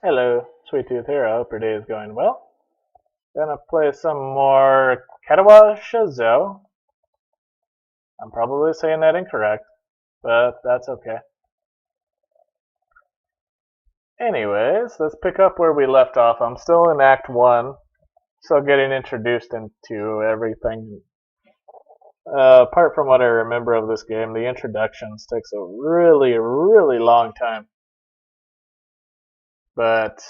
Hello, Sweet Tooth here. I hope your day is going well. Gonna play some more Katawa Shoujo. I'm probably saying that incorrect, but that's okay. Anyways, let's pick up where we left off. I'm still in Act 1, still getting introduced into everything. Apart from what I remember of this game, the introductions takes a really long time. But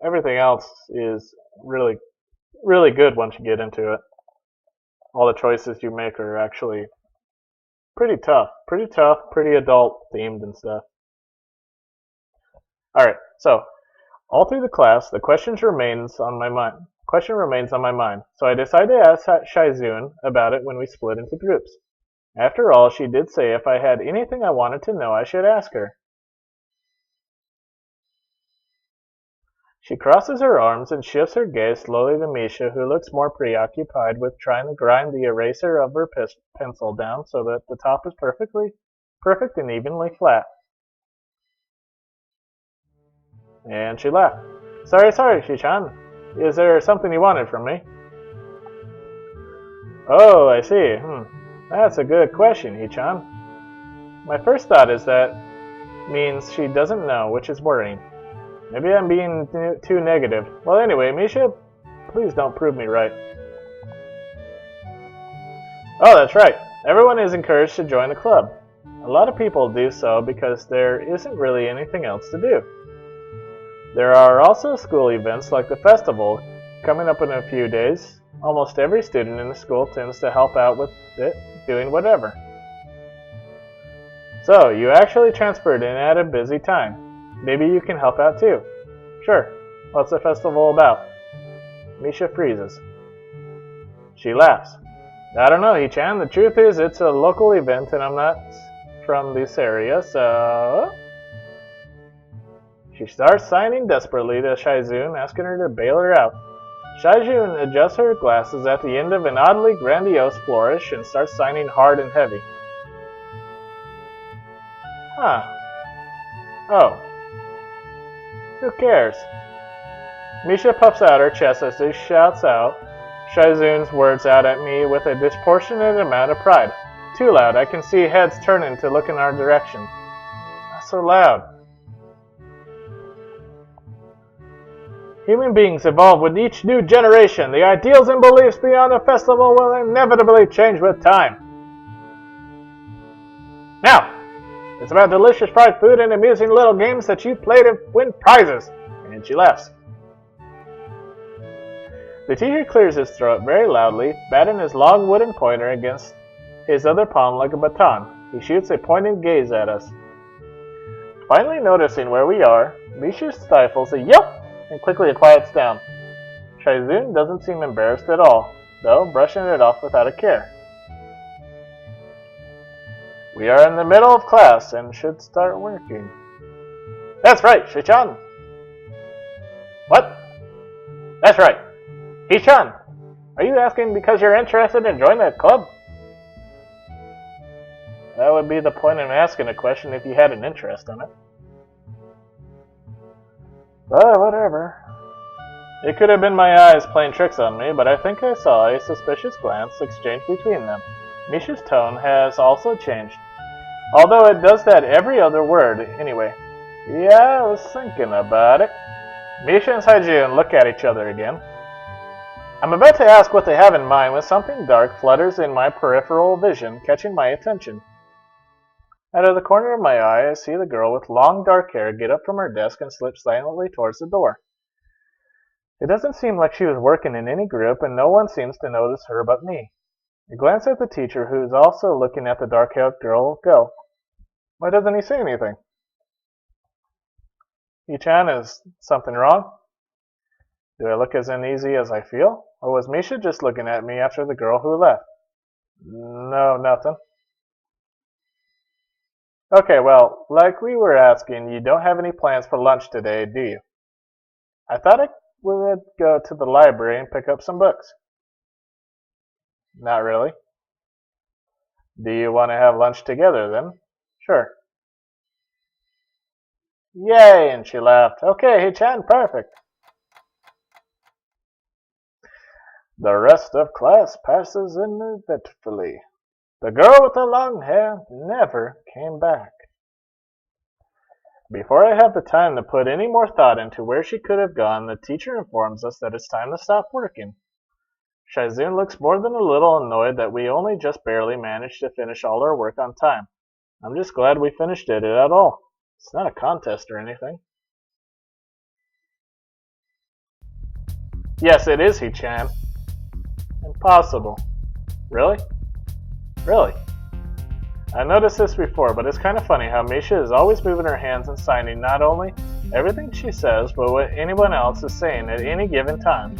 everything else is really good once you get into it. All the choices you make are actually pretty adult themed and stuff. All right, so all through the class, the question remains on my mind. So I decided to ask Shaizun about it when we split into groups. After all, she did say if I had anything I wanted to know, I should ask her. She crosses her arms and shifts her gaze slowly to Misha, who looks more preoccupied with trying to grind the eraser of her pencil down so that the top is perfect and evenly flat. And she laughed. Sorry, Shishan. Is there something you wanted from me? Oh, I see. That's a good question, Hichan. My first thought is that means she doesn't know, which is worrying. Maybe I'm being too negative. Well, anyway, Misha, please don't prove me right. Oh, that's right. Everyone is encouraged to join the club. A lot of people do so because there isn't really anything else to do. There are also school events like the festival coming up in a few days. Almost every student in the school tends to help out with it, doing whatever. So, you actually transferred in at a busy time. Maybe you can help out too. Sure. What's the festival about? Misha freezes. She laughs. I don't know, Hichan. The truth is it's a local event and I'm not from this area, so... She starts signing desperately to Shaizun, asking her to bail her out. Shaizun adjusts her glasses at the end of an oddly grandiose flourish and starts signing hard and heavy. Huh. Oh. Who cares? Misha puffs out her chest as she shouts out Shaizun's words out at me with a disproportionate amount of pride. Too loud, I can see heads turning to look in our direction. Not so loud. Human beings evolve with each new generation. The ideals and beliefs beyond the festival will inevitably change with time. Now, it's about delicious fried food and amusing little games that you play to win prizes. And she laughs. The teacher clears his throat very loudly, batting his long wooden pointer against his other palm like a baton. He shoots a pointed gaze at us. Finally noticing where we are, Misha stifles a yelp and quickly quiets down. Shaizun doesn't seem embarrassed at all, though brushing it off without a care. We are in the middle of class and should start working. That's right, Shichan. What? That's right. Hichan, are you asking because you're interested in joining the club? That would be the point of asking a question if you had an interest in it. But whatever. It could have been my eyes playing tricks on me, but I think I saw a suspicious glance exchanged between them. Misha's tone has also changed, although it does that every other word anyway. Yeah, I was thinking about it. Misha and Saijun look at each other again. I'm about to ask what they have in mind when something dark flutters in my peripheral vision, catching my attention. Out of the corner of my eye, I see the girl with long dark hair get up from her desk and slip silently towards the door. It doesn't seem like she was working in any group, and no one seems to notice her but me. I glance at the teacher, who is also looking at the dark-haired girl go. Why doesn't he say anything? Ichan, is something wrong? Do I look as uneasy as I feel? Or was Misha just looking at me after the girl who left? No, nothing. Okay, well, like we were asking, you don't have any plans for lunch today, do you? I thought I would go to the library and pick up some books. Not really. Do you want to have lunch together then? Sure. Yay, and she laughed. Okay, Hee-chan, perfect. The rest of class passes uneventfully. The girl with the long hair never came back. Before I have the time to put any more thought into where she could have gone, the teacher informs us that it's time to stop working. Shaizun looks more than a little annoyed that we only just barely managed to finish all our work on time. I'm just glad we finished it at all. It's not a contest or anything. Yes, it is, Hee-chan. Impossible. Really? Really? I noticed this before, but it's kind of funny how Misha is always moving her hands and signing not only everything she says, but what anyone else is saying at any given time.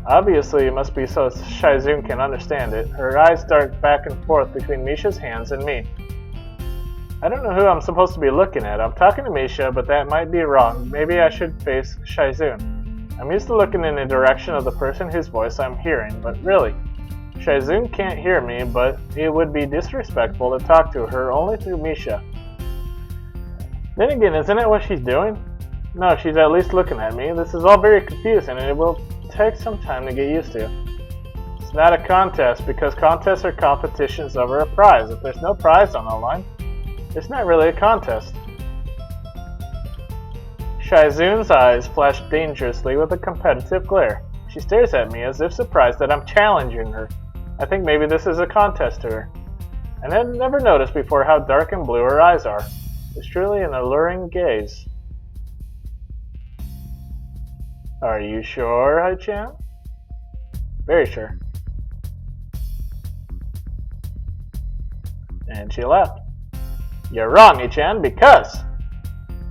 Obviously, it must be so Shaizun can understand it. Her eyes dart back and forth between Misha's hands and me. I don't know who I'm supposed to be looking at. I'm talking to Misha, but that might be wrong. Maybe I should face Shaizun. I'm used to looking in the direction of the person whose voice I'm hearing, but really, Shaizun can't hear me, but it would be disrespectful to talk to her only through Misha. Then again, isn't it what she's doing? No, she's at least looking at me. This is all very confusing, and it will take some time to get used to. It's not a contest, because contests are competitions over a prize. If there's no prize on the line, it's not really a contest. Shaizun's eyes flash dangerously with a competitive glare. She stares at me as if surprised that I'm challenging her. I think maybe this is a contest to her. And I've never noticed before how dark and blue her eyes are. It's truly an alluring gaze. Are you sure, Hee-chan? Very sure. And she laughed. You're wrong, Hee-chan, because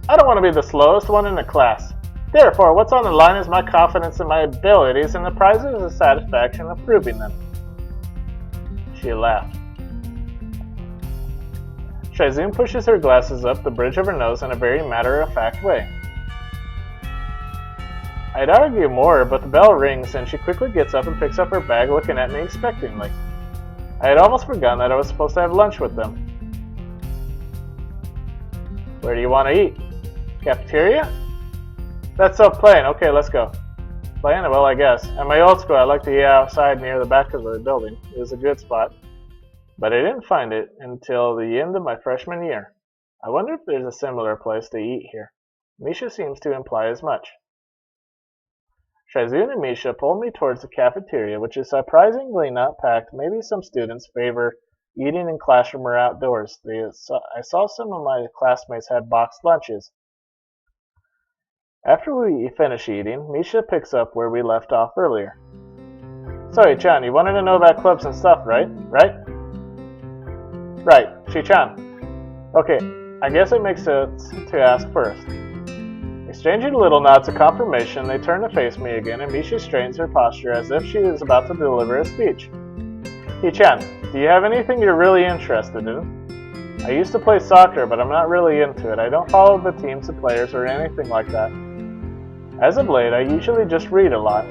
I don't want to be the slowest one in the class. Therefore, what's on the line is my confidence in my abilities, and the prize is the satisfaction of proving them. She laughed. Shaizun pushes her glasses up the bridge of her nose in a very matter-of-fact way. I'd argue more, but the bell rings and she quickly gets up and picks up her bag, looking at me expectingly. I had almost forgotten that I was supposed to have lunch with them. Where do you want to eat? Cafeteria? That's so plain. Okay, let's go. Plain? Well, I guess. At my old school, I liked to eat outside near the back of the building. It was a good spot. But I didn't find it until the end of my freshman year. I wonder if there's a similar place to eat here. Misha seems to imply as much. Shaizun and Misha pulled me towards the cafeteria, which is surprisingly not packed. Maybe some students favor eating in classroom or outdoors. I saw some of my classmates had boxed lunches. After we finish eating, Misha picks up where we left off earlier. So, Hee-chan, you wanted to know about clubs and stuff, right? Right, Hee-chan. Okay, I guess it makes sense to ask first. Exchanging little nods of confirmation, they turn to face me again, and Misha straightens her posture as if she is about to deliver a speech. Hee-chan, do you have anything you're really interested in? I used to play soccer, but I'm not really into it. I don't follow the teams and players or anything like that. As of late, I usually just read a lot.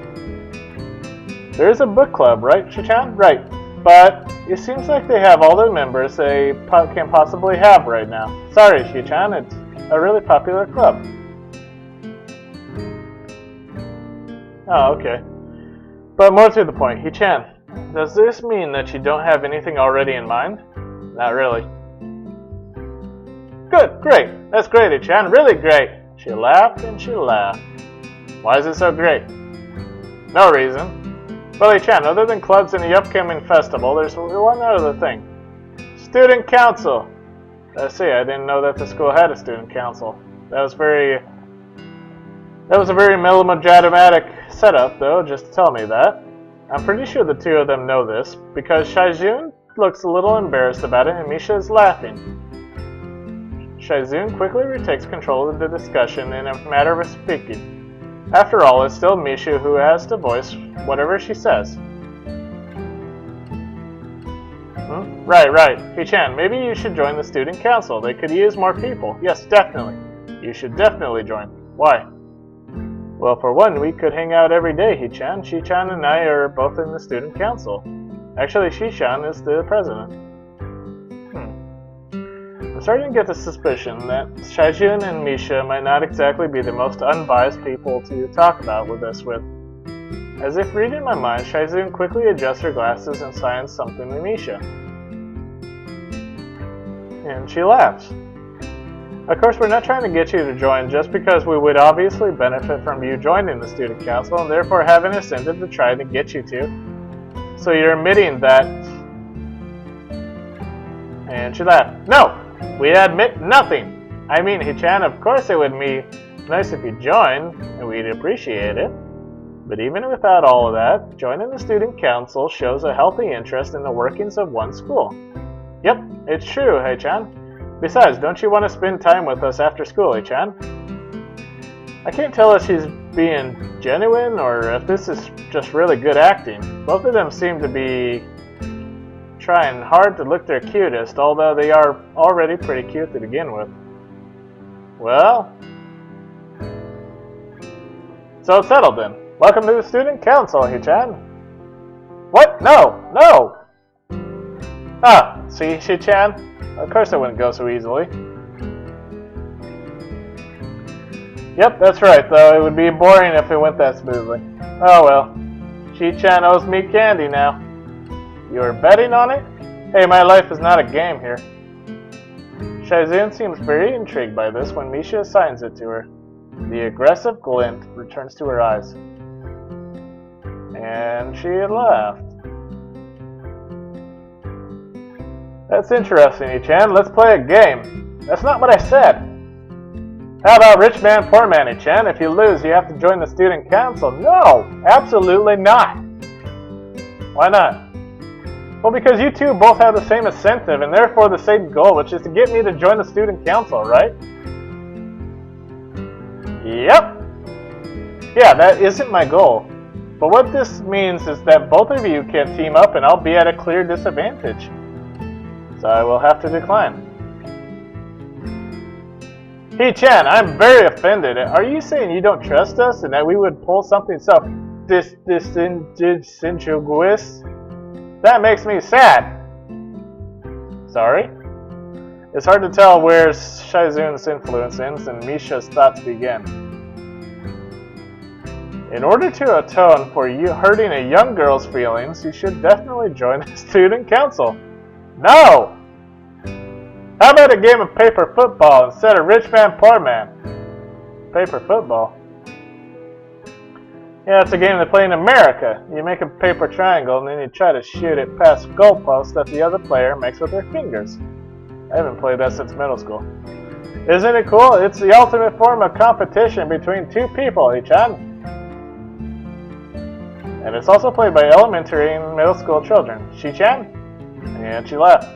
There is a book club, right, Hee-chan? Right, but it seems like they have all the members they can possibly have right now. Sorry, Hee-chan, it's a really popular club. Oh, okay. But more to the point, Hee-chan, does this mean that you don't have anything already in mind? Not really. Good, great. That's great, Hee-chan, really great. She laughed and she laughed. Why is it so great? No reason. Well, Hee-chan, other than clubs and the upcoming festival, there's one other thing. Student council. I see, I didn't know that the school had a student council. That was a very melodramatic setup, though, just to tell me that. I'm pretty sure the two of them know this, because Shaizun looks a little embarrassed about it and Misha is laughing. Shaizun quickly retakes control of the discussion in a matter of speaking. After all, it's still Misha who has to voice whatever she says. Right. Hee-chan, maybe you should join the student council. They could use more people. Yes, definitely. You should definitely join. Why? Well, for one, we could hang out every day, Hee-chan. Shi-chan and I are both in the student council. Actually, Shi-chan is the president. I'm starting to get the suspicion that Shaijun and Misha might not exactly be the most unbiased people to talk about this with. As if reading my mind, Shaijun quickly adjusts her glasses and signs something to Misha. And she laughs. Of course, we're not trying to get you to join just because we would obviously benefit from you joining the student council and therefore have an incentive to try to get you to. So you're admitting that... And she laughed. No! We admit nothing! I mean, Hichan, of course it would be nice if you joined, and we'd appreciate it. But even without all of that, joining the student council shows a healthy interest in the workings of one school. Yep, it's true, Hichan. Besides, don't you want to spend time with us after school, Hichan? I can't tell if she's being genuine or if this is just really good acting. Both of them seem to be trying hard to look their cutest, although they are already pretty cute to begin with. Well, so it's settled then. Welcome to the student council, Hichan. What? No! No! Ah, see, Hichan? Of course it wouldn't go so easily. Yep, that's right, though. It would be boring if it went that smoothly. Oh well. Hichan owes me candy now. You're betting on it? Hey, my life is not a game here. Shaijun seems very intrigued by this when Misha assigns it to her. The aggressive glint returns to her eyes. And she laughed. That's interesting, Ichan. Let's play a game. That's not what I said. How about rich man, poor man, Ichan? If you lose, you have to join the student council. No, absolutely not. Why not? Well, because you two both have the same incentive and therefore the same goal, which is to get me to join the student council, right? Yep. Yeah, that isn't my goal. But what this means is that both of you can team up and I'll be at a clear disadvantage. So I will have to decline. Hichan, I'm very offended. Are you saying you don't trust us and that we would pull something so disingenuous? That makes me sad. Sorry? It's hard to tell where Shaijun's influence ends and Misha's thoughts begin. In order to atone for you hurting a young girl's feelings, you should definitely join the student council. No! How about a game of paper football instead of rich man, poor man? Paper football? Yeah, it's a game they play in America. You make a paper triangle and then you try to shoot it past goalposts that the other player makes with their fingers. I haven't played that since middle school. Isn't it cool? It's the ultimate form of competition between two people, Hichan. And it's also played by elementary and middle school children. Hichan? And she laughed.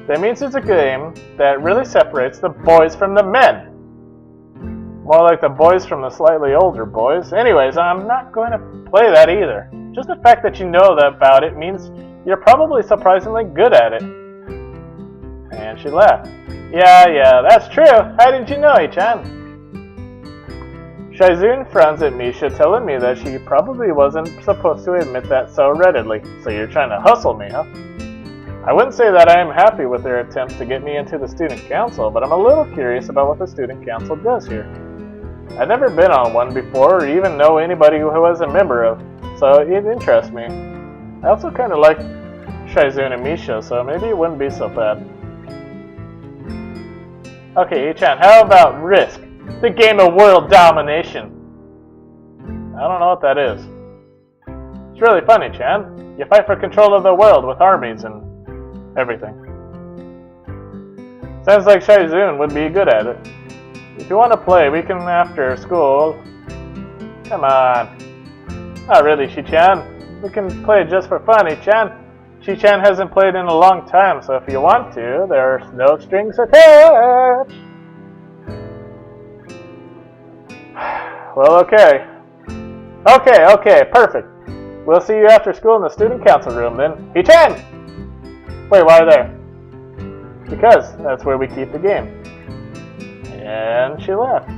That means it's a game that really separates the boys from the men. More like the boys from the slightly older boys. Anyways, I'm not going to play that either. Just the fact that you know about it means you're probably surprisingly good at it. And she laughed. Yeah, that's true. How did you know, Hichan? Shaijun frowns at Misha, telling me that she probably wasn't supposed to admit that so readily. So you're trying to hustle me, huh? I wouldn't say that I am happy with their attempts to get me into the student council, but I'm a little curious about what the student council does here. I've never been on one before or even know anybody who was a member of, so it interests me. I also kind of like Shaijun and Misha, so maybe it wouldn't be so bad. Okay, Hichan, how about Risk? The game of world domination. I don't know what that is. It's really funny, Chan. You fight for control of the world with armies and everything. Sounds like Shaijun would be good at it. If you want to play, we can after school. Come on. Not really, Shi-chan. We can play just for fun, Shi-chan. Shi-chan hasn't played in a long time, so if you want to, there's no strings attached. Well, okay. Okay, perfect. We'll see you after school in the student council room then. Shi-chan! Wait, why there? Because that's where we keep the game. And she left.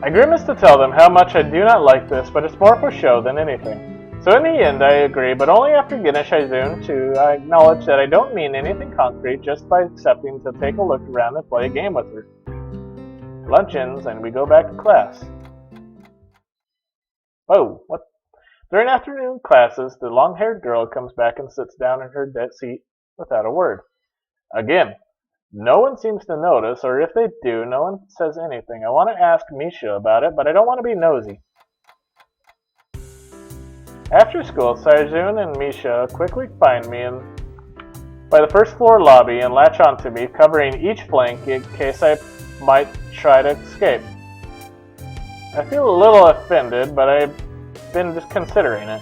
I grimaced to tell them how much I do not like this, but it's more for show than anything. So in the end, I agree, but only after getting Shaizun to acknowledge that I don't mean anything concrete just by accepting to take a look around and play a game with her. Lunch ends and we go back to class. Oh, what? During afternoon classes, the long-haired girl comes back and sits down in her dead seat without a word. Again, no one seems to notice, or if they do, no one says anything. I want to ask Misha about it, but I don't want to be nosy. After school, Saizun and Misha quickly find me by the first floor lobby and latch onto me, covering each flank in case I might try to escape. I feel a little offended, but I've been just considering it.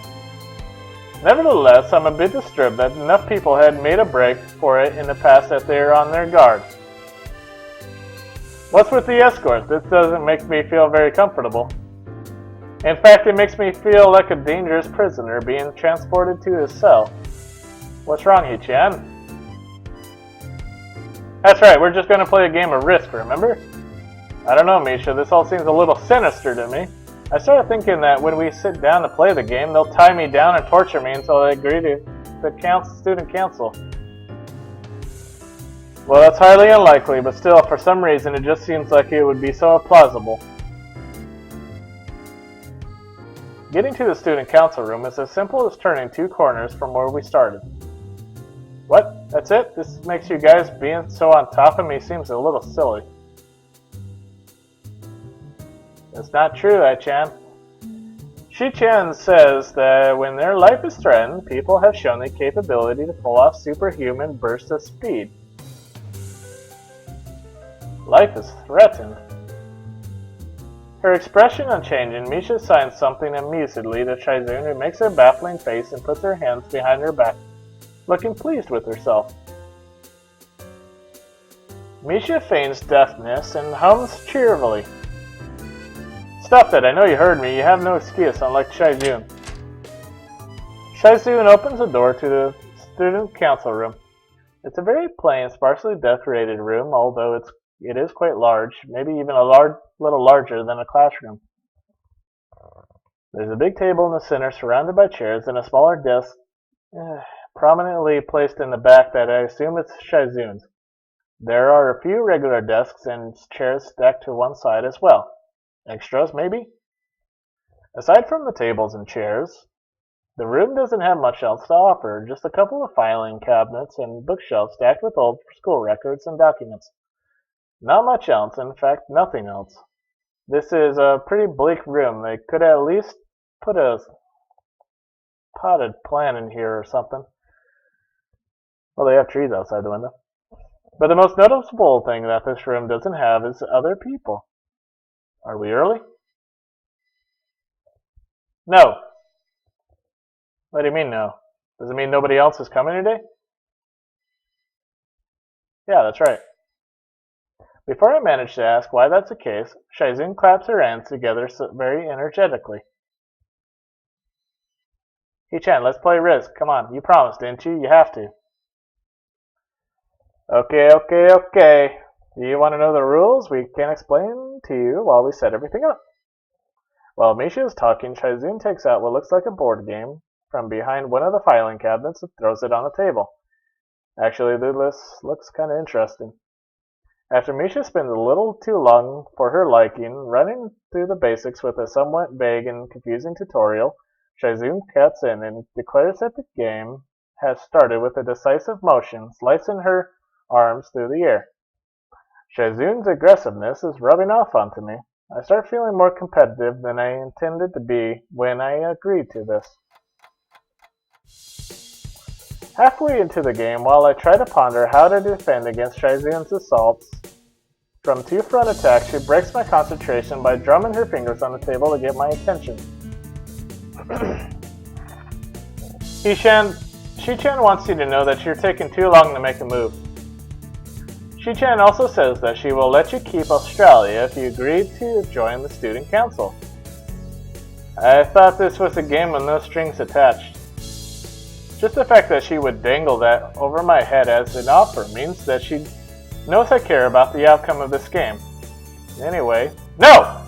Nevertheless, I'm a bit disturbed that enough people had made a break for it in the past that they are on their guard. What's with the escort? This doesn't make me feel very comfortable. In fact, it makes me feel like a dangerous prisoner being transported to his cell. What's wrong, Hichan? That's right, we're just going to play a game of Risk, remember? I don't know, Misha, this all seems a little sinister to me. I started thinking that when we sit down to play the game, they'll tie me down and torture me until I agree to the student council. Well, that's highly unlikely, but still, for some reason, it just seems like it would be so plausible. Getting to the student council room is as simple as turning 2 corners from where we started. What? That's it? This makes you guys being so on top of me seems a little silly. It's not true, Ai-chan. Shi-chan says that when their life is threatened, people have shown the capability to pull off superhuman bursts of speed. Life is threatened. Her expression unchanging, Misha signs something amusedly to Shaizun, who makes a baffling face and puts her hands behind her back, looking pleased with herself. Misha feigns deafness and hums cheerfully. Stop it, I know you heard me. You have no excuse, unlike Shaizun. Shaizun opens the door to the student council room. It's a very plain, sparsely decorated room, although it is quite large, maybe even a little larger than a classroom. There's a big table in the center surrounded by chairs and a smaller desk prominently placed in the back that I assume is Shaizun's. There are a few regular desks and chairs stacked to one side as well. Extras, maybe? Aside from the tables and chairs, the room doesn't have much else to offer, just a couple of filing cabinets and bookshelves stacked with old school records and documents. Not much else, in fact, nothing else. This is a pretty bleak room. They could at least put a potted plant in here or something. Well, they have trees outside the window. But the most noticeable thing that this room doesn't have is other people. Are we early? No. What do you mean no? Does it mean nobody else is coming today? Yeah, that's right. Before I manage to ask why that's the case, Shaizun claps her hands together very energetically. Hichan, let's play Risk. Come on, you promised, didn't you? You have to. Okay. Do you want to know the rules? We can explain to you while we set everything up. While Misha is talking, Shaizun takes out what looks like a board game from behind one of the filing cabinets and throws it on the table. Actually, the list looks kind of interesting. After Misha spends a little too long for her liking, running through the basics with a somewhat vague and confusing tutorial, Shaizun cuts in and declares that the game has started with a decisive motion, slicing her arms through the air. Shaizun's aggressiveness is rubbing off onto me. I start feeling more competitive than I intended to be when I agreed to this. Halfway into the game, while I try to ponder how to defend against Shaizun's assaults from 2 front attacks, she breaks my concentration by drumming her fingers on the table to get my attention. Shi-chan wants you to know that you're taking too long to make a move. Shi-chan also says that she will let you keep Australia if you agree to join the student council. I thought this was a game with no strings attached. Just the fact that she would dangle that over my head as an offer means that she knows I care about the outcome of this game. Anyway, no!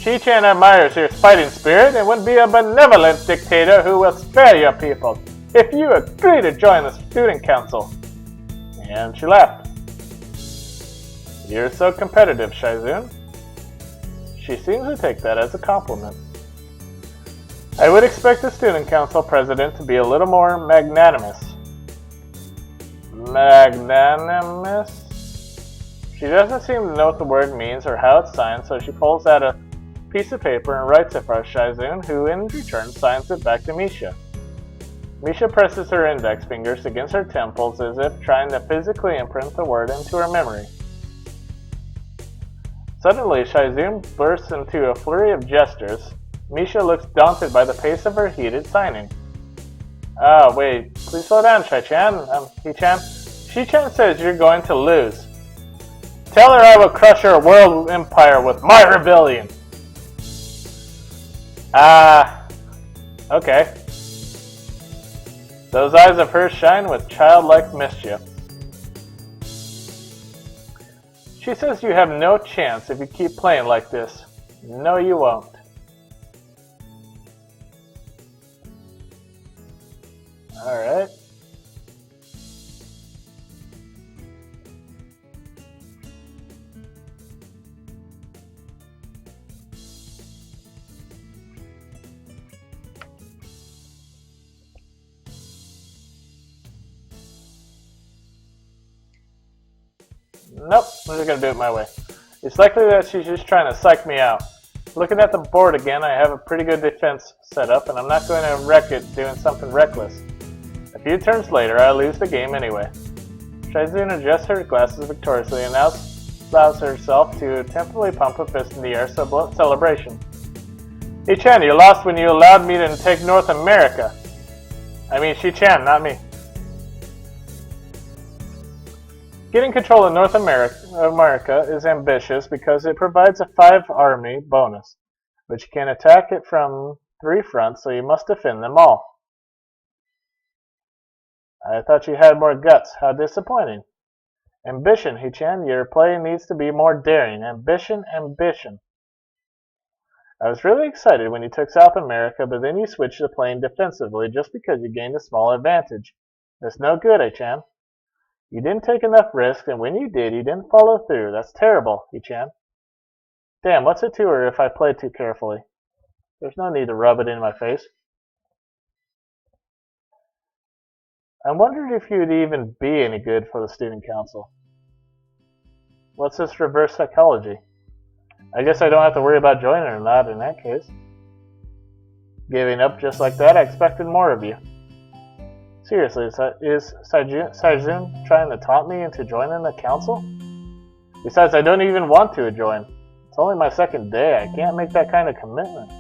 Chi-chan admires your fighting spirit and would be a benevolent dictator who will spare your people if you agree to join the student council. And she laughed. You're so competitive, Shaizun. She seems to take that as a compliment. I would expect the student council president to be a little more magnanimous. Magnanimous? She doesn't seem to know what the word means or how it's signed, so she pulls out a piece of paper and writes it for Shaizun, who in return signs it back to Misha. Misha presses her index fingers against her temples as if trying to physically imprint the word into her memory. Suddenly, Shaizun bursts into a flurry of gestures. Misha looks daunted by the pace of her heated signing. Ah, wait, please slow down, Shi-chan. He-chan. Shi-chan says you're going to lose. Tell her I will crush her world empire with my rebellion. Okay. Those eyes of hers shine with childlike mischief. She says you have no chance if you keep playing like this. No, you won't. Alright. Nope, I'm just gonna do it my way. It's likely that she's just trying to psych me out. Looking at the board again, I have a pretty good defense set up, and I'm not going to wreck it doing something reckless. A few turns later, I lose the game anyway. Shaizun adjusts her glasses victoriously and now allows herself to temporarily pump a fist in the air celebration. Shi-chan, you lost when you allowed me to take North America. I mean Shi-chan, not me. Getting control of North America is ambitious because it provides a 5-army bonus, but you can attack it from 3 fronts, so you must defend them all. I thought you had more guts. How disappointing. Ambition, Shi-chan. Your play needs to be more daring. Ambition, ambition. I was really excited when you took South America, but then you switched to playing defensively just because you gained a small advantage. That's no good, Shi-chan. You didn't take enough risk, and when you did, you didn't follow through. That's terrible, Shi-chan. Damn, what's it to her if I play too carefully? There's no need to rub it in my face. I wondered if you'd even be any good for the student council. What's this reverse psychology? I guess I don't have to worry about joining or not in that case. Giving up just like that, I expected more of you. Seriously, is Shaizun trying to taunt me into joining the council? Besides, I don't even want to join. It's only my second day. I can't make that kind of commitment.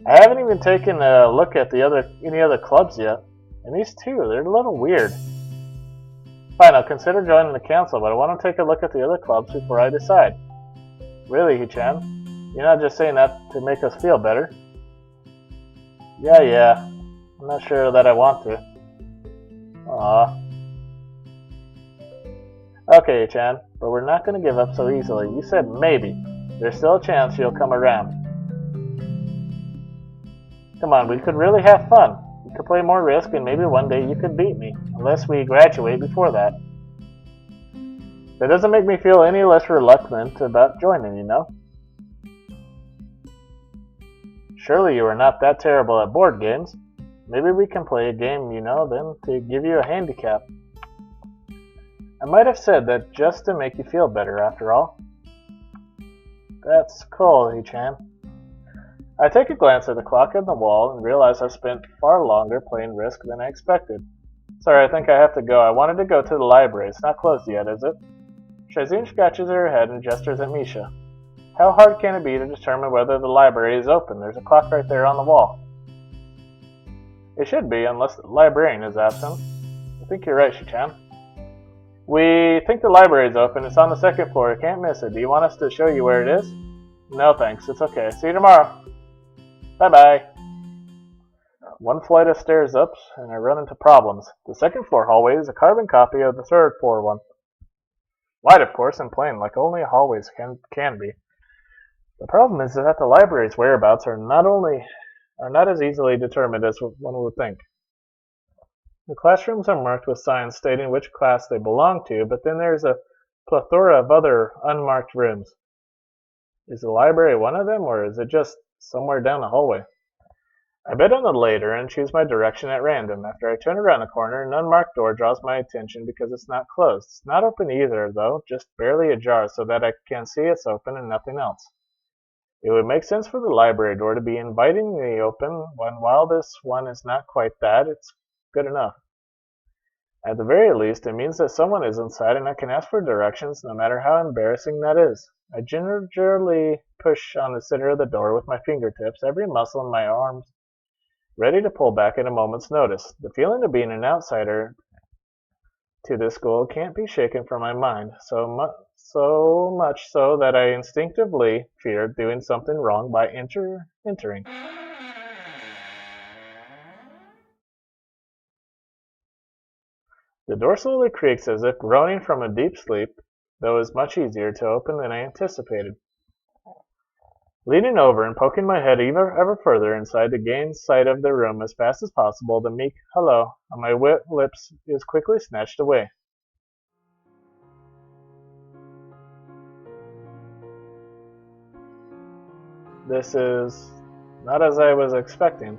I haven't even taken a look at any other clubs yet. And these two, they're a little weird. Fine, I'll consider joining the council, but I want to take a look at the other clubs before I decide. Really, Shi-chan? You're not just saying that to make us feel better? Yeah. I'm not sure that I want to. Aww. Okay, Shi-chan, but we're not going to give up so easily. You said maybe. There's still a chance you'll come around. Come on, we could really have fun. We could play more Risk, and maybe one day you could beat me, unless we graduate before that. That doesn't make me feel any less reluctant about joining, you know? Surely you are not that terrible at board games. Maybe we can play a game, you know, then to give you a handicap. I might have said that just to make you feel better, after all. That's cool, Shi-chan. I take a glance at the clock on the wall and realize I've spent far longer playing Risk than I expected. Sorry, I think I have to go. I wanted to go to the library. It's not closed yet, is it? Shaizun scratches her head and gestures at Misha. How hard can it be to determine whether the library is open? There's a clock right there on the wall. It should be, unless the librarian is absent. I think you're right, Shi-chan. We think the library is open. It's on the 2nd floor. You can't miss it. Do you want us to show you where it is? No, thanks. It's okay. See you tomorrow. Bye-bye. One flight of stairs up, and I run into problems. The 2nd floor hallway is a carbon copy of the 3rd floor one. Wide, of course, and plain, like only hallways can be. The problem is that the library's whereabouts are not as easily determined as one would think. The classrooms are marked with signs stating which class they belong to, but then there's a plethora of other unmarked rooms. Is the library one of them, or is it just somewhere down the hallway? I bet on the later and choose my direction at random. After I turn around the corner, an unmarked door draws my attention because it's not closed. It's not open either, though, just barely ajar so that I can see it's open and nothing else. It would make sense for the library door to be invitingly open when, while this one is not quite that, it's good enough. At the very least, it means that someone is inside and I can ask for directions no matter how embarrassing that is. I gingerly push on the center of the door with my fingertips, every muscle in my arms ready to pull back at a moment's notice. The feeling of being an outsider to this school can't be shaken from my mind, so much so that I instinctively feared doing something wrong by entering. The door slowly creaks as if groaning from a deep sleep, though is much easier to open than I anticipated. Leaning over and poking my head ever further inside to gain sight of the room as fast as possible, the meek hello on my wet lips is quickly snatched away. This is not as I was expecting.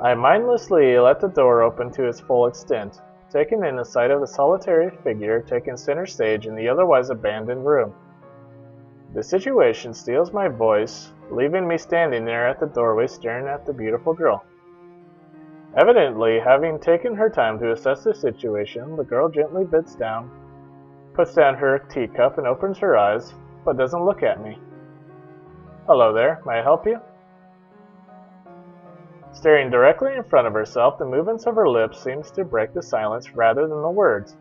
I mindlessly let the door open to its full extent, taking in the sight of the solitary figure taking center stage in the otherwise abandoned room. The situation steals my voice, leaving me standing there at the doorway staring at the beautiful girl. Evidently, having taken her time to assess the situation, the girl gently puts down her teacup and opens her eyes, but doesn't look at me. Hello there, may I help you? Staring directly in front of herself, the movements of her lips seems to break the silence rather than the words.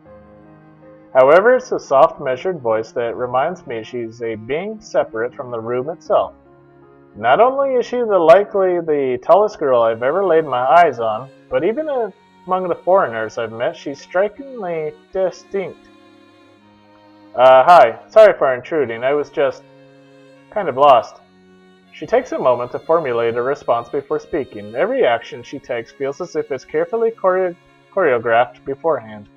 However, it's a soft, measured voice that reminds me she's a being separate from the room itself. Not only is she likely the tallest girl I've ever laid my eyes on, but even among the foreigners I've met, she's strikingly distinct. Hi, sorry for intruding, I was just kind of lost. She takes a moment to formulate a response before speaking. Every action she takes feels as if it's carefully choreographed beforehand.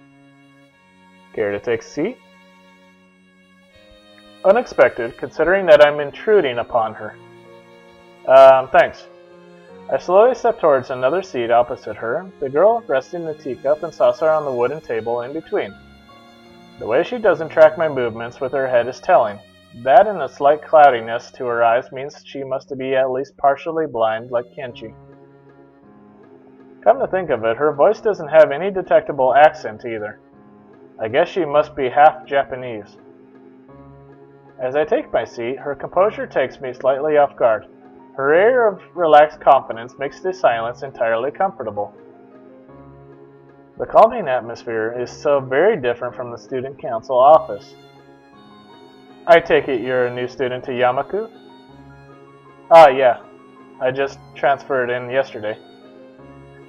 Care to take a seat? Unexpected, considering that I'm intruding upon her. Thanks. I slowly step towards another seat opposite her, the girl resting the teacup and saucer on the wooden table in between. The way she doesn't track my movements with her head is telling. That and a slight cloudiness to her eyes means she must be at least partially blind like Kenchi. Come to think of it, her voice doesn't have any detectable accent either. I guess she must be half Japanese. As I take my seat, her composure takes me slightly off guard. Her air of relaxed confidence makes the silence entirely comfortable. The calming atmosphere is so very different from the student council office. I take it you're a new student to Yamaku? Ah, yeah. I just transferred in yesterday.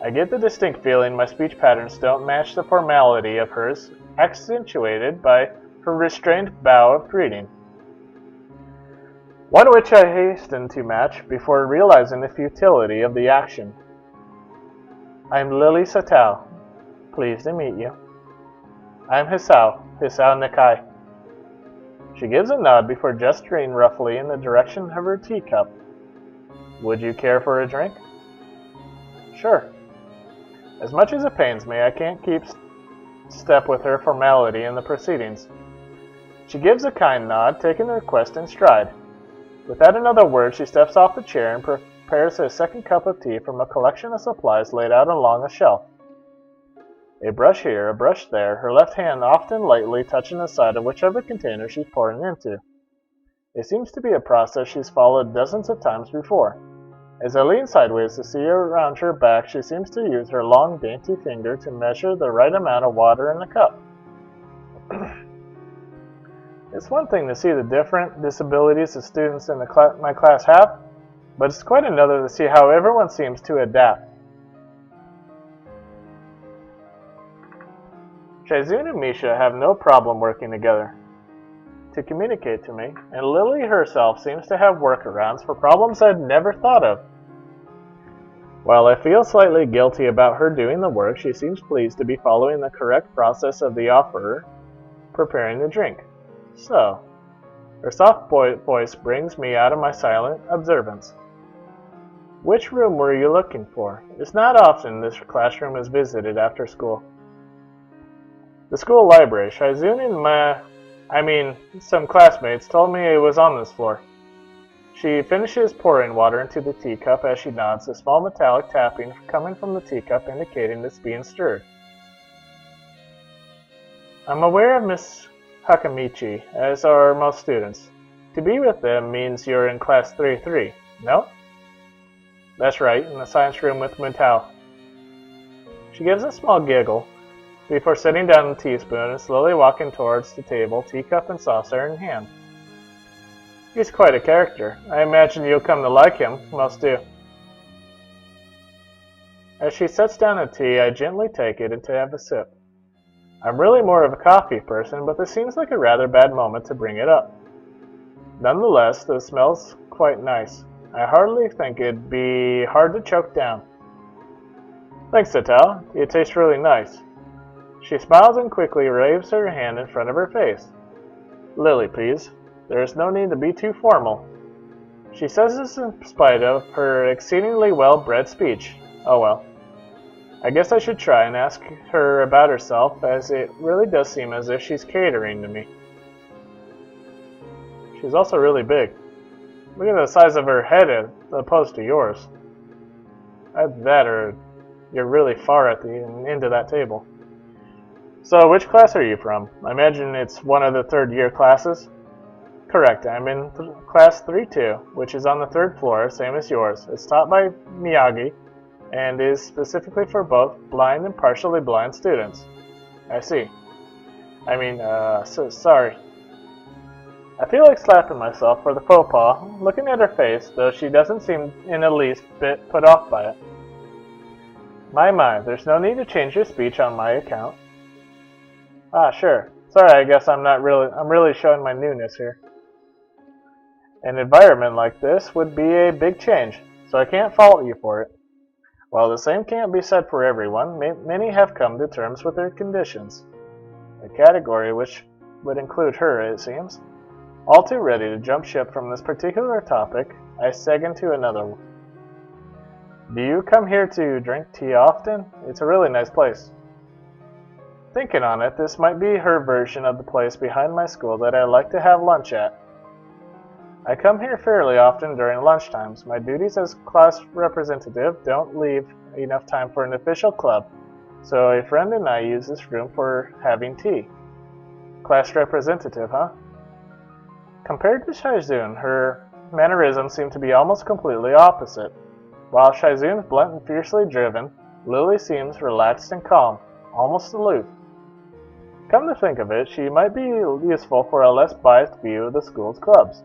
I get the distinct feeling my speech patterns don't match the formality of hers, accentuated by her restrained bow of greeting. One which I hasten to match before realizing the futility of the action. I'm Lily Satao. Pleased to meet you. I'm Hisao Nakai. She gives a nod before gesturing roughly in the direction of her teacup. Would you care for a drink? Sure. As much as it pains me, I can't keep step with her formality in the proceedings. She gives a kind nod, taking the request in stride. Without another word, she steps off the chair and prepares a second cup of tea from a collection of supplies laid out along a shelf. A brush here, a brush there, her left hand often lightly touching the side of whichever container she's pouring into. It seems to be a process she's followed dozens of times before. As I lean sideways to see her around her back, she seems to use her long, dainty finger to measure the right amount of water in the cup. It's one thing to see the different disabilities the students in my class have, but it's quite another to see how everyone seems to adapt. Shizune and Misha have no problem working together. to communicate to me, and Lily herself seems to have workarounds for problems I'd never thought of. While I feel slightly guilty about her doing the work, she seems pleased to be following the correct process of the offerer preparing the drink. So, her soft voice brings me out of my silent observance. Which room were you looking for? It's not often this classroom is visited after school. The school library. Shaizun and some classmates told me it was on this floor. She finishes pouring water into the teacup as she nods, a small metallic tapping coming from the teacup indicating it's being stirred. I'm aware of Miss Hakamichi, as are most students. To be with them means you're in class 3-3, no? That's right, in the science room with Mutao. She gives a small giggle before setting down the teaspoon and slowly walking towards the table, teacup and saucer in hand. He's quite a character. I imagine you'll come to like him. Most do. As she sets down the tea, I gently take it and to have a sip. I'm really more of a coffee person, but this seems like a rather bad moment to bring it up. Nonetheless, the smell's quite nice. I hardly think it'd be hard to choke down. Thanks, Tatao. It tastes really nice. She smiles and quickly waves her hand in front of her face. Lily, please. There is no need to be too formal. She says this in spite of her exceedingly well-bred speech. Oh well. I guess I should try and ask her about herself, as it really does seem as if she's catering to me. She's also really big. Look at the size of her head as opposed to yours. Either that or you're really far at the end of that table. So, which class are you from? I imagine it's one of the third-year classes? Correct, I'm in class 3-2, which is on the third floor, same as yours. It's taught by Miyagi, and is specifically for both blind and partially blind students. I see. Sorry. I feel like slapping myself for the faux pas, looking at her face, though she doesn't seem in the least bit put off by it. My, there's no need to change your speech on my account. Ah, sure. Sorry, I guess I'm really showing my newness here. An environment like this would be a big change, so I can't fault you for it. While the same can't be said for everyone, many have come to terms with their conditions. A category which would include her, it seems. All too ready to jump ship from this particular topic, I seg into another one. Do you come here to drink tea often? It's a really nice place. Thinking on it, this might be her version of the place behind my school that I like to have lunch at. I come here fairly often during lunchtimes. My duties as class representative don't leave enough time for an official club, so a friend and I use this room for having tea. Class representative, huh? Compared to Shaizun, her mannerisms seem to be almost completely opposite. While Shaizun's blunt and fiercely driven, Lily seems relaxed and calm, almost aloof. Come to think of it, she might be useful for a less biased view of the school's clubs.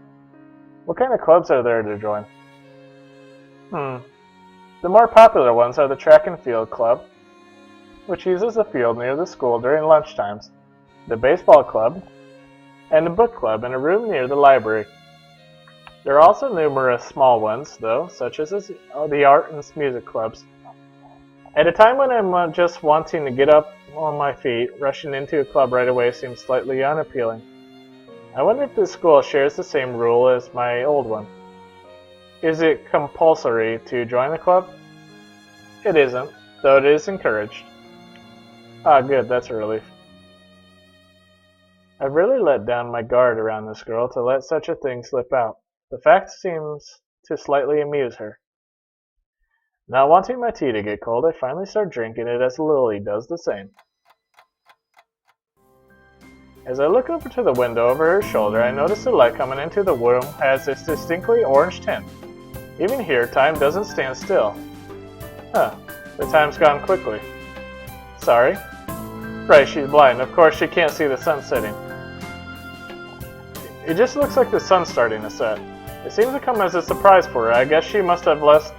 What kind of clubs are there to join? The more popular ones are the track and field club, which uses a field near the school during lunchtimes, the baseball club, and the book club in a room near the library. There are also numerous small ones, though, such as the art and music clubs. At a time when I'm just wanting to get up on my feet, rushing into a club right away seems slightly unappealing. I wonder if this school shares the same rule as my old one. Is it compulsory to join the club? It isn't, though it is encouraged. Ah, good, that's a relief. I've really let down my guard around this girl to let such a thing slip out. The fact seems to slightly amuse her. Not wanting my tea to get cold, I finally start drinking it as Lily does the same. As I look over to the window over her shoulder, I notice the light coming into the room has this distinctly orange tint. Even here, time doesn't stand still. The time's gone quickly. Sorry. Right, she's blind. Of course, she can't see the sun setting. It just looks like the sun's starting to set. It seems to come as a surprise for her. I guess she must have lost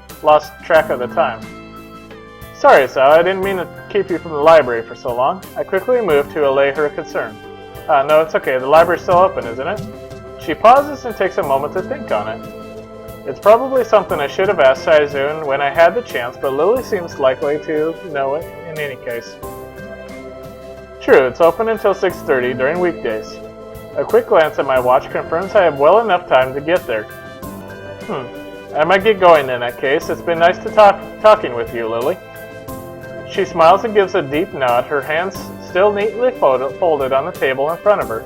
track of the time. Sorry, Sal, I didn't mean to keep you from the library for so long. I quickly moved to allay her concern. No, it's okay. The library's still open, isn't it? She pauses and takes a moment to think on it. It's probably something I should have asked Saizun when I had the chance, but Lily seems likely to know it in any case. True, it's open until 6:30 during weekdays. A quick glance at my watch confirms I have well enough time to get there. I might get going in that case. It's been nice to talking with you, Lily. She smiles and gives a deep nod, her hands still neatly folded on the table in front of her.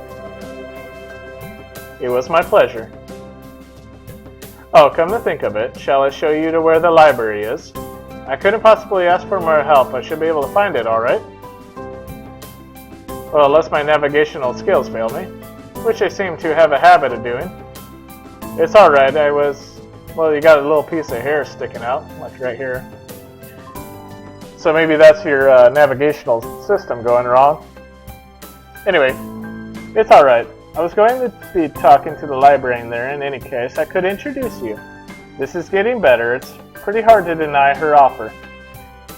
It was my pleasure. Oh, come to think of it, shall I show you to where the library is? I couldn't possibly ask for more help. I should be able to find it, alright? Well, unless my navigational skills fail me, which I seem to have a habit of doing. It's alright, well, you got a little piece of hair sticking out, like right here. So maybe that's your navigational system going wrong. Anyway, it's alright. I was going to be talking to the librarian there in any case. I could introduce you. This is getting better. It's pretty hard to deny her offer.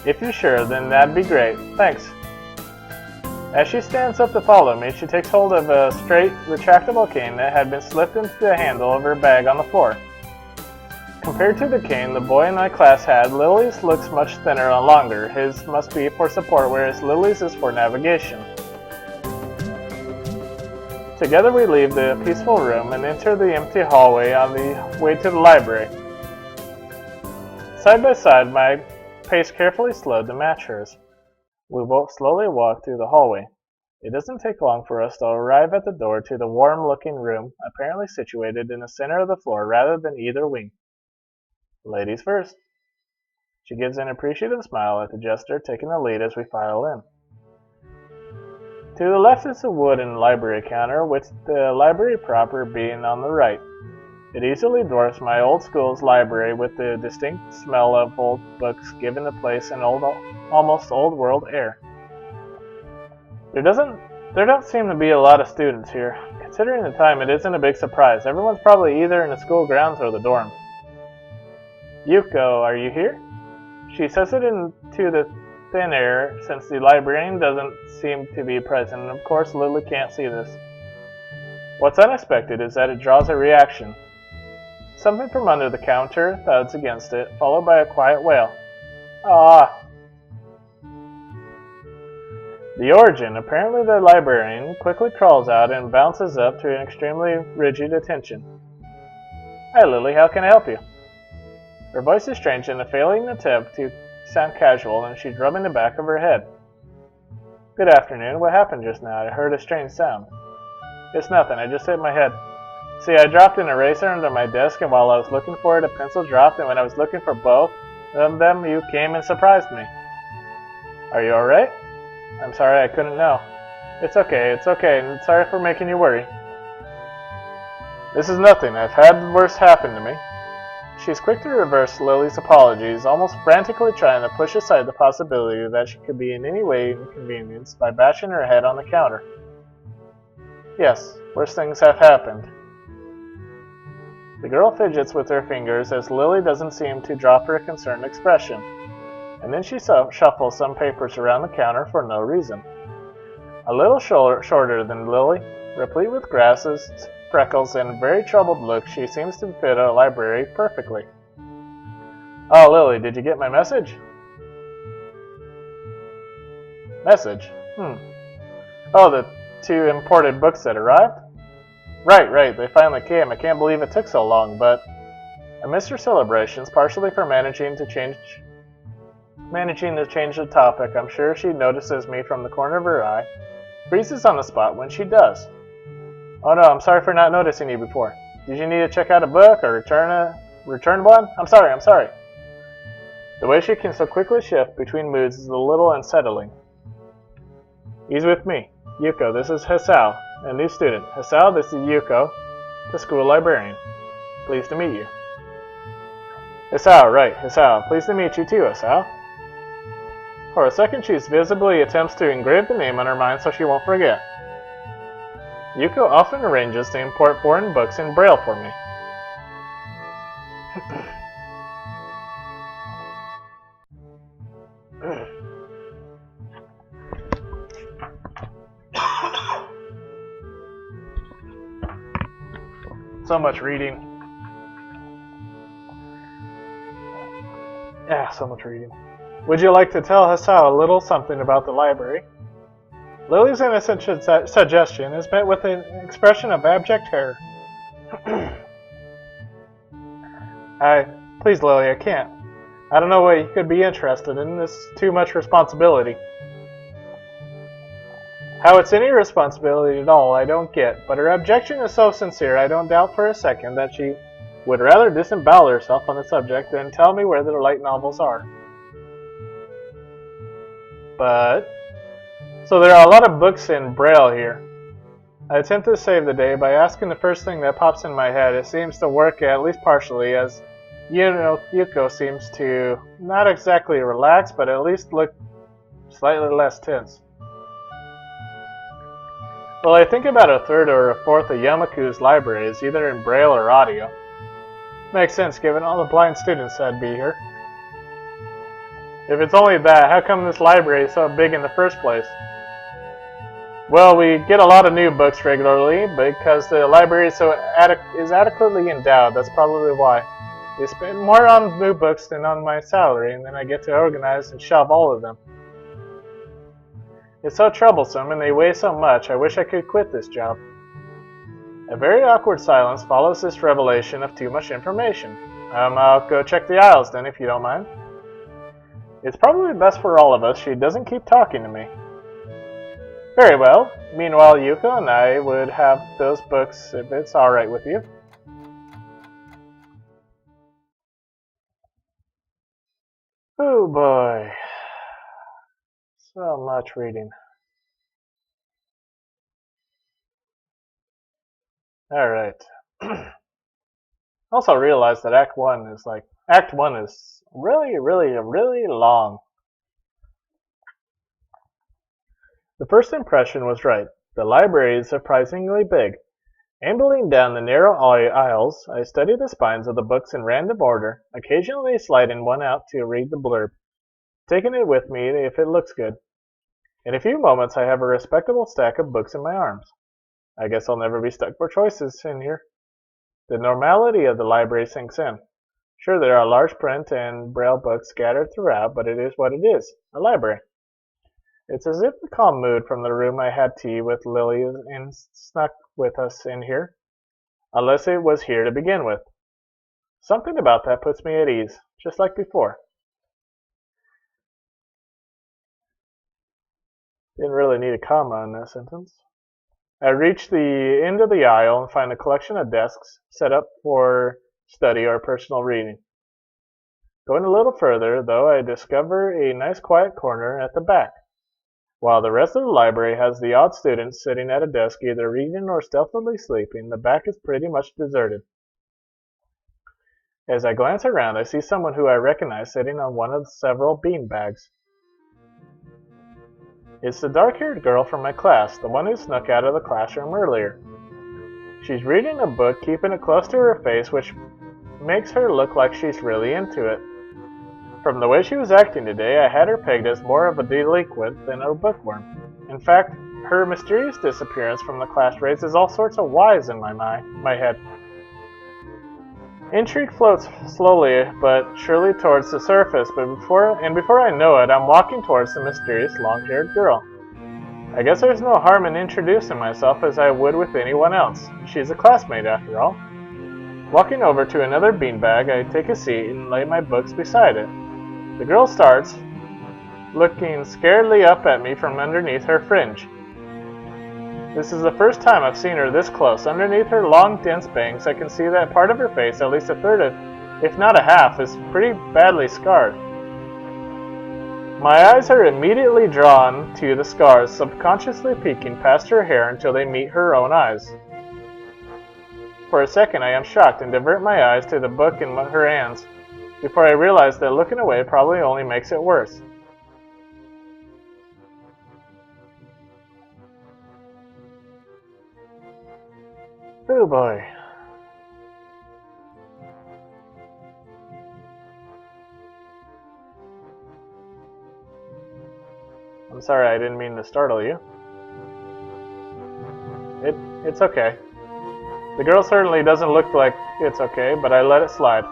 If you're sure, then that'd be great. Thanks. As she stands up to follow me, she takes hold of a straight, retractable cane that had been slipped into the handle of her bag on the floor. Compared to the cane the boy in my class had, Lily's looks much thinner and longer. His must be for support, whereas Lily's is for navigation. Together we leave the peaceful room and enter the empty hallway on the way to the library. Side by side, my pace carefully slowed to match hers. We both slowly walk through the hallway. It doesn't take long for us to arrive at the door to the warm-looking room, apparently situated in the center of the floor rather than either wing. Ladies first. She gives an appreciative smile at the jester, taking the lead as we file in. To the left is a wooden library counter, with the library proper being on the right. It easily dwarfs my old school's library, with the distinct smell of old books giving the place an almost old-world air. There don't seem to be a lot of students here. Considering the time, it isn't a big surprise. Everyone's probably either in the school grounds or the dorm. Yuko, are you here? She says it into the thin air, since the librarian doesn't seem to be present, and of course Lily can't see this. What's unexpected is that it draws a reaction. Something from under the counter thuds against it, followed by a quiet wail. Ah! The origin, apparently the librarian, quickly crawls out and bounces up to an extremely rigid attention. Hi Lily, how can I help you? Her voice is strange in a failing attempt to sound casual, and she's rubbing the back of her head. Good afternoon. What happened just now? I heard a strange sound. It's nothing. I just hit my head. See, I dropped an eraser under my desk, and while I was looking for it, a pencil dropped, and when I was looking for both of them, you came and surprised me. Are you alright? I'm sorry, I couldn't know. It's okay, and sorry for making you worry. This is nothing. I've had worse happen to me. She's quick to reverse Lily's apologies, almost frantically trying to push aside the possibility that she could be in any way inconvenienced by bashing her head on the counter. Yes, worse things have happened. The girl fidgets with her fingers as Lily doesn't seem to drop her concerned expression, and then she shuffles some papers around the counter for no reason. A little shorter than Lily, replete with grasses, freckles, and a very troubled look, she seems to fit a library perfectly. Oh, Lily, did you get my message? Message? Oh, the 2 imported books that arrived? Right, they finally came. I can't believe it took so long, but I missed her celebrations, partially for managing to change the topic. I'm sure she notices me from the corner of her eye, freezes on the spot when she does. Oh no, I'm sorry for not noticing you before. Did you need to check out a book or return one? I'm sorry. The way she can so quickly shift between moods is a little unsettling. He's with me. Yuko, this is Hisao, a new student. Hisao, this is Yuko, the school librarian. Pleased to meet you. Hisao, right, Hisao. Pleased to meet you too, Hisao. For a second, she visibly attempts to engrave the name on her mind so she won't forget. Yuko often arranges to import foreign books in Braille for me. So much reading. Yeah, so much reading. Would you like to tell Hasao a little something about the library? Lily's innocent suggestion is met with an expression of abject terror. Please, Lily, I can't. I don't know what you could be interested in. This is too much responsibility. How it's any responsibility at all, I don't get, but her objection is so sincere I don't doubt for a second that she would rather disembowel herself on the subject than tell me where the light novels are. But... So there are a lot of books in Braille here. I attempt to save the day by asking the first thing that pops in my head. It seems to work at least partially, as Yuko seems to not exactly relax, but at least look slightly less tense. Well, I think about a third or a fourth of Yamaku's library is either in Braille or audio. Makes sense given all the blind students that'd be here. If it's only that, how come this library is so big in the first place? Well, we get a lot of new books regularly because the library is adequately endowed. That's probably why. They spend more on new books than on my salary, and then I get to organize and shelve all of them. It's so troublesome and they weigh so much, I wish I could quit this job. A very awkward silence follows this revelation of too much information. I'll go check the aisles then, if you don't mind. It's probably best for all of us she doesn't keep talking to me. Very well. Meanwhile, Yuko and I would have those books if it's alright with you. Oh boy. So much reading. Alright. Also realize that Act 1 is really long. The first impression was right. The library is surprisingly big. Ambling down the narrow aisles, I studied the spines of the books in random order, occasionally sliding one out to read the blurb, taking it with me if it looks good. In a few moments I have a respectable stack of books in my arms. I guess I'll never be stuck for choices in here. The normality of the library sinks in. Sure, there are large print and Braille books scattered throughout, but it is what it is, a library. It's as if the calm mood from the room I had tea with Lily and snuck with us in here, unless it was here to begin with. Something about that puts me at ease, just like before. Didn't really need a comma in that sentence. I reach the end of the aisle and find a collection of desks set up for study or personal reading. Going a little further, though, I discover a nice quiet corner at the back. While the rest of the library has the odd students sitting at a desk either reading or stealthily sleeping, the back is pretty much deserted. As I glance around, I see someone who I recognize sitting on one of several bean bags. It's the dark-haired girl from my class, the one who snuck out of the classroom earlier. She's reading a book, keeping it close to her face, which makes her look like she's really into it. From the way she was acting today, I had her pegged as more of a delinquent than a bookworm. In fact, her mysterious disappearance from the class raises all sorts of whys in my head. Intrigue floats slowly but surely towards the surface, but before I know it, I'm walking towards the mysterious long-haired girl. I guess there's no harm in introducing myself as I would with anyone else. She's a classmate after all. Walking over to another beanbag, I take a seat and lay my books beside it. The girl starts, looking scaredly up at me from underneath her fringe. This is the first time I've seen her this close. Underneath her long, dense bangs, I can see that part of her face, at least a third of, if not a half, is pretty badly scarred. My eyes are immediately drawn to the scars, subconsciously peeking past her hair until they meet her own eyes. For a second, I am shocked and divert my eyes to the book in her hands, before I realize that looking away probably only makes it worse. Oh boy. I'm sorry, I didn't mean to startle you. It's okay. The girl certainly doesn't look like it's okay, but I let it slide.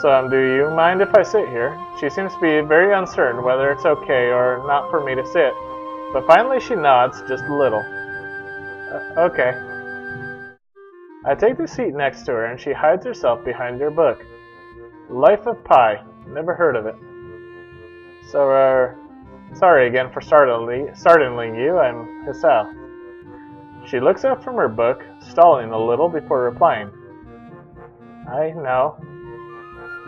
So, do you mind if I sit here? She seems to be very uncertain whether it's okay or not for me to sit, but finally she nods just a little. Okay. I take the seat next to her and she hides herself behind her book. Life of Pi. Never heard of it. So, sorry again for startling you. I'm Hisao. She looks up from her book, stalling a little before replying. I know.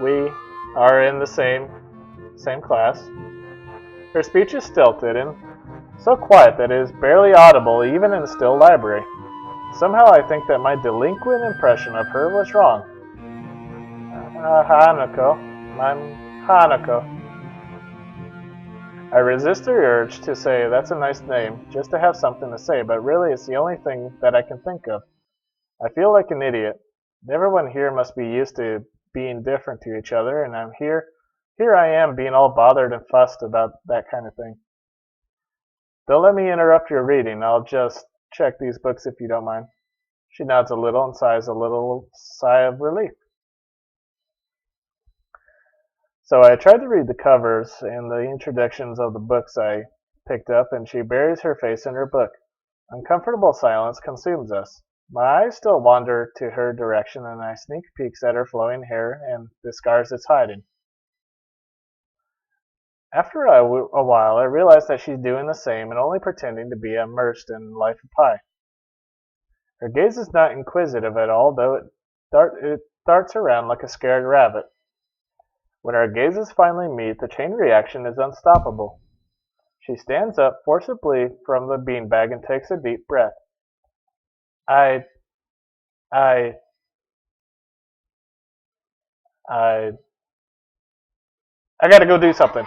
We are in the same class. Her speech is stilted and so quiet that it is barely audible even in a still library. Somehow I think that my delinquent impression of her was wrong. Hanako. I'm Hanako. I resist the urge to say that's a nice name, just to have something to say, but really it's the only thing that I can think of. I feel like an idiot. Everyone here must be used to being different to each other, and I'm here I am being all bothered and fussed about that kind of thing. Don't let me interrupt your reading. I'll just check these books if you don't mind. She nods a little and sighs a little sigh of relief. So I tried to read the covers and the introductions of the books I picked up, and she buries her face in her book. Uncomfortable silence consumes us. My eyes still wander to her direction, and I sneak peeks at her flowing hair and the scars it's hiding. After a while, I realize that she's doing the same and only pretending to be immersed in Life of Pi. Her gaze is not inquisitive at all, though it darts around like a scared rabbit. When our gazes finally meet, the chain reaction is unstoppable. She stands up forcibly from the beanbag and takes a deep breath. I gotta go do something.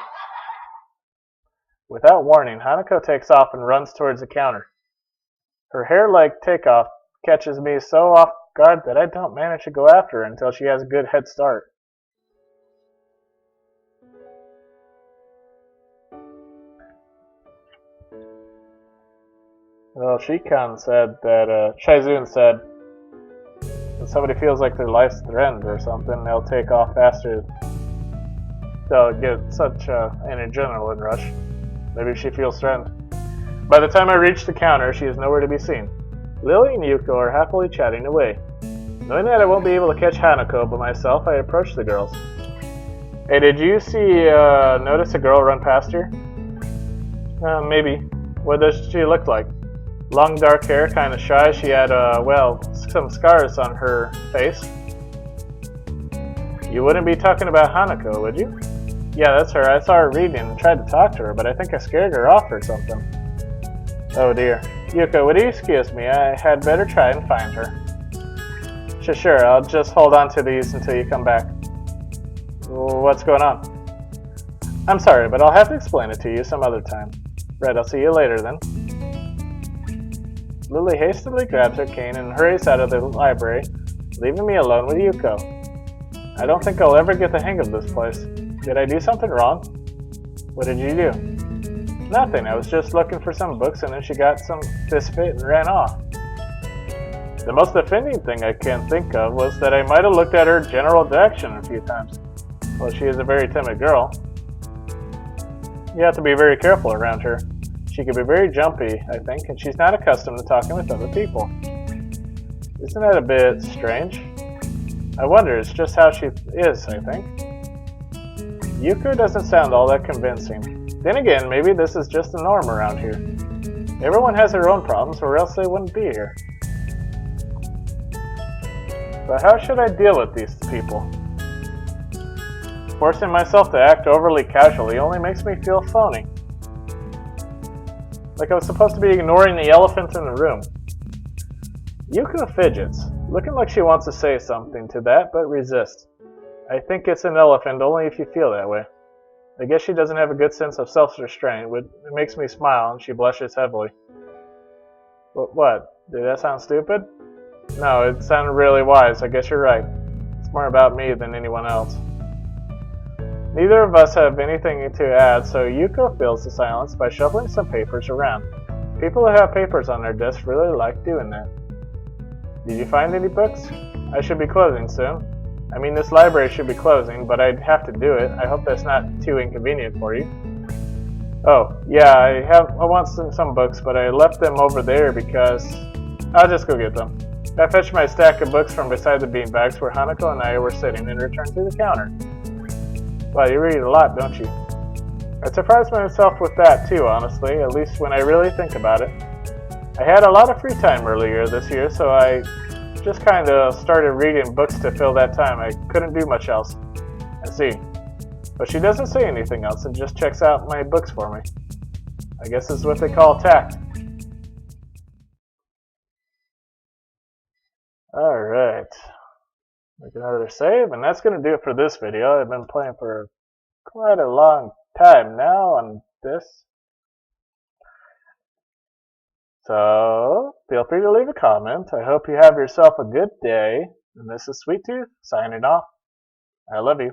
Without warning, Hanako takes off and runs towards the counter. Her hair-like takeoff catches me so off guard that I don't manage to go after her until she has a good head start. Well, Shikan said that, Shaizun said, when somebody feels like their life's threatened or something, they'll take off faster. They'll get such an adrenaline rush. Maybe she feels threatened. By the time I reach the counter, she is nowhere to be seen. Lily and Yuko are happily chatting away. Knowing that I won't be able to catch Hanako by myself, I approach the girls. Hey, did you notice a girl run past here? Maybe. What does she look like? Long dark hair, kind of shy. She had, some scars on her face. You wouldn't be talking about Hanako, would you? Yeah, that's her. I saw her reading and tried to talk to her, but I think I scared her off or something. Oh dear. Yuko, would you excuse me? I had better try and find her. Sure, I'll just hold on to these until you come back. What's going on? I'm sorry, but I'll have to explain it to you some other time. Right, I'll see you later then. Lily hastily grabs her cane and hurries out of the library, leaving me alone with Yuko. I don't think I'll ever get the hang of this place. Did I do something wrong? What did you do? Nothing, I was just looking for some books and then she got this fit and ran off. The most offending thing I can think of was that I might have looked at her general direction a few times. Well, she is a very timid girl. You have to be very careful around her. She can be very jumpy, I think, and she's not accustomed to talking with other people. Isn't that a bit strange? I wonder, it's just how she is, I think. Yuko doesn't sound all that convincing. Then again, maybe this is just the norm around here. Everyone has their own problems, or else they wouldn't be here. But how should I deal with these people? Forcing myself to act overly casually only makes me feel phony. Like I was supposed to be ignoring the elephant in the room. Yuko fidgets, looking like she wants to say something to that, but resists. I think it's an elephant only if you feel that way. I guess she doesn't have a good sense of self-restraint. It makes me smile, and she blushes heavily. What? Did that sound stupid? No, it sounded really wise. I guess you're right. It's more about me than anyone else. Neither of us have anything to add, so Yuko fills the silence by shuffling some papers around. People who have papers on their desks really like doing that. Did you find any books? I should be closing soon. I mean, this library should be closing, but I'd have to do it. I hope that's not too inconvenient for you. Oh, yeah, I want some books, but I left them over there because... I'll just go get them. I fetched my stack of books from beside the beanbags where Hanako and I were sitting and returned to the counter. Well, you read a lot, don't you? I surprised myself with that too, honestly, at least when I really think about it. I had a lot of free time earlier this year, so I just kind of started reading books to fill that time. I couldn't do much else. I see. But she doesn't say anything else and just checks out my books for me. I guess it's what they call tact. Alright. Make another save, and that's going to do it for this video. I've been playing for quite a long time now on this. So, feel free to leave a comment. I hope you have yourself a good day. And this is Sweet Tooth, signing off. I love you.